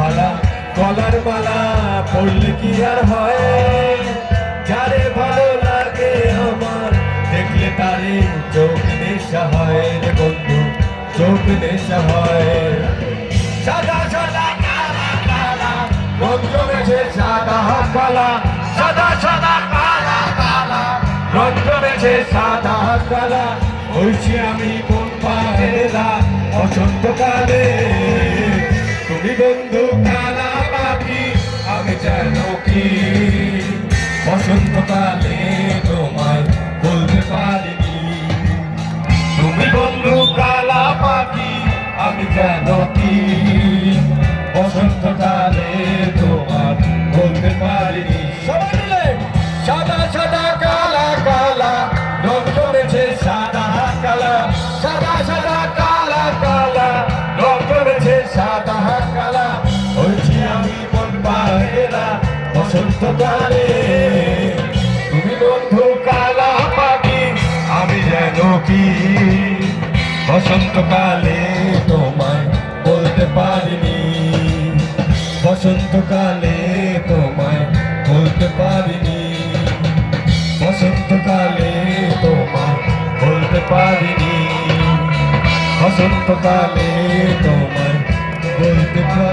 মালা গলার মালা পড়লে কি আর হয়, যারে ভালো লাগে আমার দেখলে তারে চোখ নেশা হয় রে বন্ধু, চোখ নেশা হয়। সাদা সাদা কালা কালা রং জমেছে সাদা কালা, সাদা সাদা কালা কালা রং জমেছে সাদা কালা। হইছি আমি কোন পাহেরা বসন্তকালে, তুমি বন্ধু কালা পাখি আমি যেন কি বসন্তকালে তোমায় বলতে পারিনি। তুমি বন্ধু কালা পাখি আমি যেন কি বসন্তকালে তোমার বলতে পারিনি। সবাই মিলে সাদা সাদা কালা কালা রং জমেছে সাদা কালা, সাদা সাদা কালা কালা রং জমেছে সাদা কালা। হয়েছি আমি মন পাহেরা বসন্তকালে, তুমি বন্ধু কালা পাখি আমি যেন কি বসন্তকালে তোমায় বলতে পারিনি। বসন্তকালে তোমায় বলতে পারিনি, বসন্তকালে তোমায় বলতে পারিনি, বসন্তকালে তোমায় বলতে পারিনি।